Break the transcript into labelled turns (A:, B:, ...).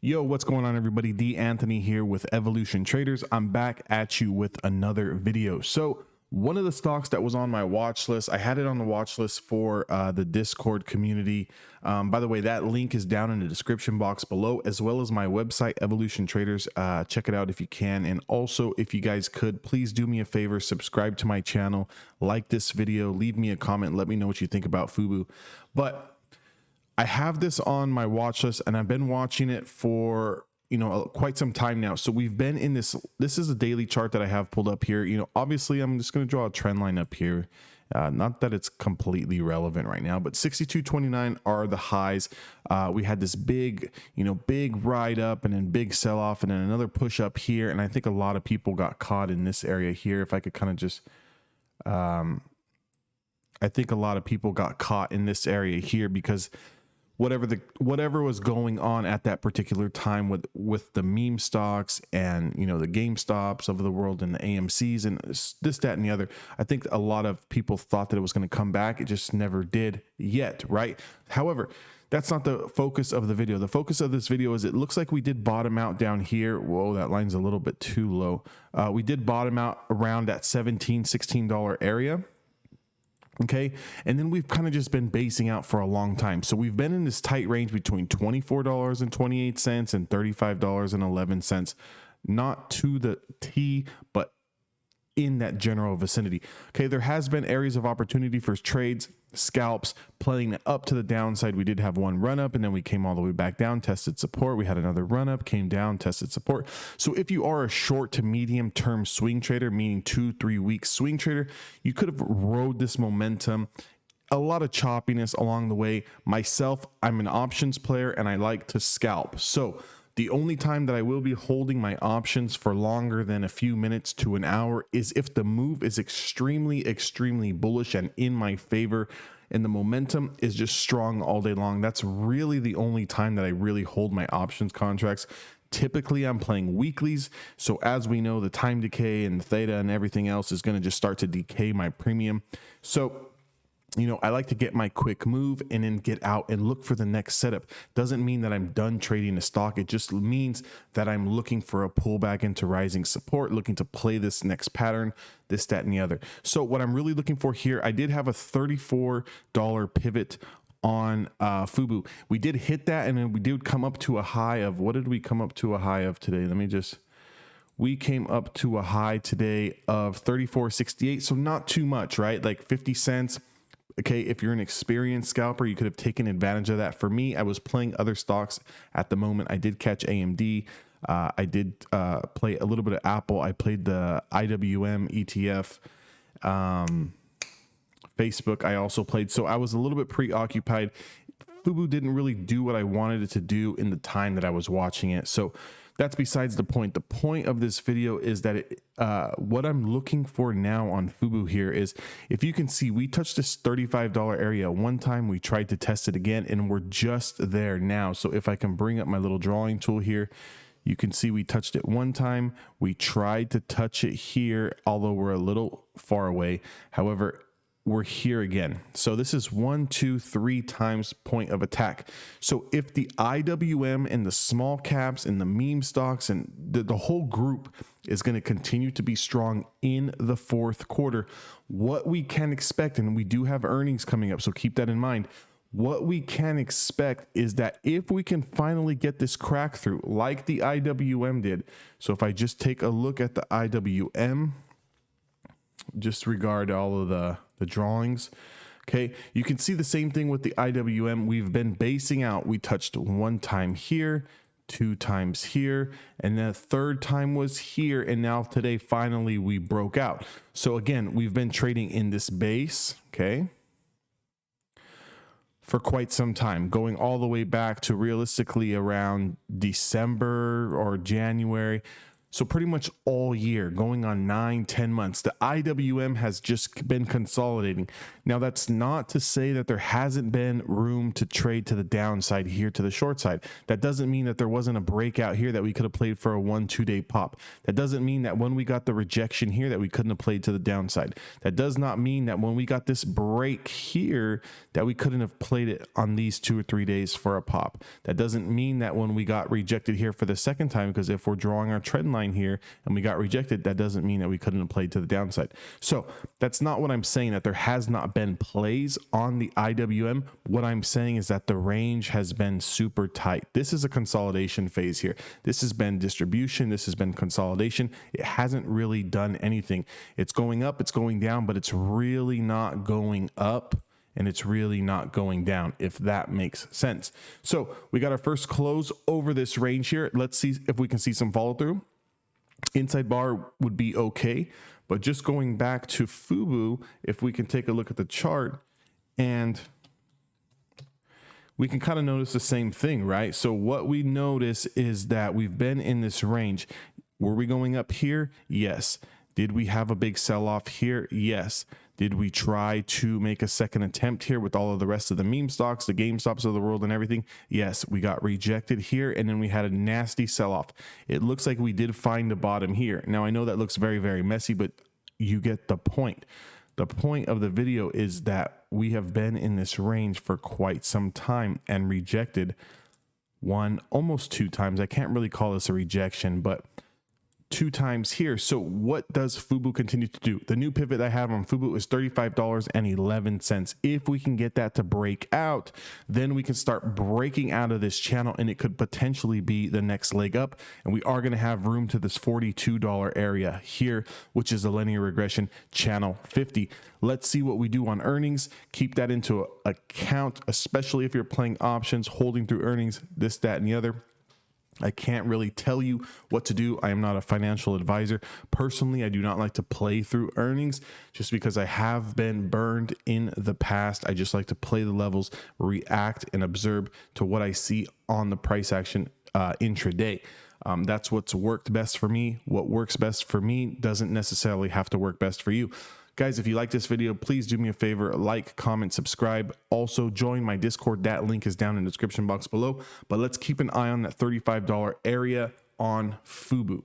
A: Yo, what's going on, everybody? D. Anthony here with Evolution Traders. I'm back at you with another video. So one of the stocks that was on my watch list, I had it on the watch list for the Discord community. By the way, that link is down in the description box below, as well as my website, Evolution Traders. Check it out if you can. And also, if you guys could, please do me a favor, subscribe to my channel, like this video, leave me a comment, let me know what you think about Fubo. But I have this on my watch list and I've been watching it for, quite some time now. So we've been in this is a daily chart that I have pulled up here. Obviously I'm just going to draw a trend line up here. Not that it's completely relevant right now, but 62.29 are the highs. We had this big ride up and then big sell off and then another push up here. And I think a lot of people got caught in this area here. If I could kind of just, I think a lot of people got caught in this area here because whatever was going on at that particular time with the meme stocks and the GameStops of the world and the AMCs and this, that, and the other. I think a lot of people thought that it was going to come back. It just never did yet, right? However, that's not the focus of the video. The focus of this video is it looks like we did bottom out down here. Whoa, that line's a little bit too low. We did bottom out around that $16 area. Okay, and then we've kind of just been basing out for a long time. So we've been in this tight range between $24.28 and $35.11. Not to the T, but in that general vicinity. Okay, there has been areas of opportunity for trades, scalps, playing up to the downside. We did have one run up and then we came all the way back down, tested support. We had another run up, came down, tested support. So if you are a short to medium term swing trader, meaning 2-3 week swing trader, you could have rode this momentum. A lot of choppiness along the way. Myself, I'm an options player and I like to scalp. So the only time that I will be holding my options for longer than a few minutes to an hour is if the move is extremely, extremely bullish and in my favor and the momentum is just strong all day long. That's really the only time that I really hold my options contracts. Typically, I'm playing weeklies. So as we know, the time decay and the theta and everything else is going to just start to decay my premium. So I like to get my quick move and then get out and look for the next setup. Doesn't mean that I'm done trading a stock. It just means that I'm looking for a pullback into rising support, looking to play this next pattern, this, that, and the other. So what I'm really looking for here, I did have a $34 pivot on Fubo. We did hit that and then we did come up to a high of, what did we come up to a high of today? We came up to a high today of 34.68. So not too much, right? Like 50 cents. Okay, if you're an experienced scalper, you could have taken advantage of that. For me, I was playing other stocks at the moment. I did catch AMD. I did play a little bit of Apple. I played the IWM ETF. Facebook, I also played. So I was a little bit preoccupied. Fubo didn't really do what I wanted it to do in the time that I was watching it. So that's besides the point. The point of this video is that what I'm looking for now on Fubo here is, if you can see, we touched this $35 area one time. We tried to test it again and we're just there now. So if I can bring up my little drawing tool here, you can see we touched it one time. We tried to touch it here, although we're a little far away. However, we're here again. So this is 1, 2, 3 times point of attack. So if the IWM and the small caps and the meme stocks and the whole group is going to continue to be strong in the fourth quarter, what we can expect, and we do have earnings coming up, so keep that in mind. What we can expect is that if we can finally get this crack through like the IWM did. So if I just take a look at the IWM, disregard all of the drawings. Okay, you can see the same thing with the IWM. We've been basing out. We touched one time here, 2 times here, and the third time was here. And now today, finally, we broke out. So again, we've been trading in this base, okay, for quite some time, going all the way back to realistically around December or January. So pretty much all year, going on 9-10 months, the IWM has just been consolidating. Now, that's not to say that there hasn't been room to trade to the downside here to the short side. That doesn't mean that there wasn't a breakout here that we could have played for a 1-2 day pop. That doesn't mean that when we got the rejection here that we couldn't have played to the downside. That does not mean that when we got this break here that we couldn't have played it on these 2 or 3 days for a pop. That doesn't mean that when we got rejected here for the second time, because if we're drawing our trend line here and we got rejected, that doesn't mean that we couldn't have played to the downside. So that's not what I'm saying, that there has not been plays on the IWM. What I'm saying is that the range has been super tight. This is a consolidation phase here. This has been distribution. This has been consolidation. It hasn't really done anything. It's going up, it's going down, but it's really not going up. And it's really not going down, if that makes sense. So we got our first close over this range here. Let's see if we can see some follow through. Inside bar would be okay, but just going back to Fubo, if we can take a look at the chart, and we can kind of notice the same thing, right? So what we notice is that we've been in this range. Were we going up here? Yes. Did we have a big sell-off here? Yes. Did we try to make a second attempt here with all of the rest of the meme stocks, the GameStops of the world and everything? Yes, we got rejected here, and then we had a nasty sell-off. It looks like we did find a bottom here. Now, I know that looks very, very messy, but you get the point. The point of the video is that we have been in this range for quite some time and rejected one, almost 2 times. I can't really call this a rejection, but 2 times here. So what does Fubo continue to do? The new pivot I have on Fubo is $35.11. If we can get that to break out, then we can start breaking out of this channel, and it could potentially be the next leg up. And we are going to have room to this $42 area here, which is the linear regression channel 50. Let's see what we do on earnings. Keep that into account, especially if you're playing options, holding through earnings, this, that, and the other. I can't really tell you what to do. I am not a financial advisor. Personally, I do not like to play through earnings just because I have been burned in the past. I just like to play the levels, react, and observe to what I see on the price action intraday. That's what's worked best for me. What works best for me doesn't necessarily have to work best for you. Guys, if you like this video, please do me a favor, like, comment, subscribe. Also, join my Discord. That link is down in the description box below. But let's keep an eye on that $35 area on Fubo.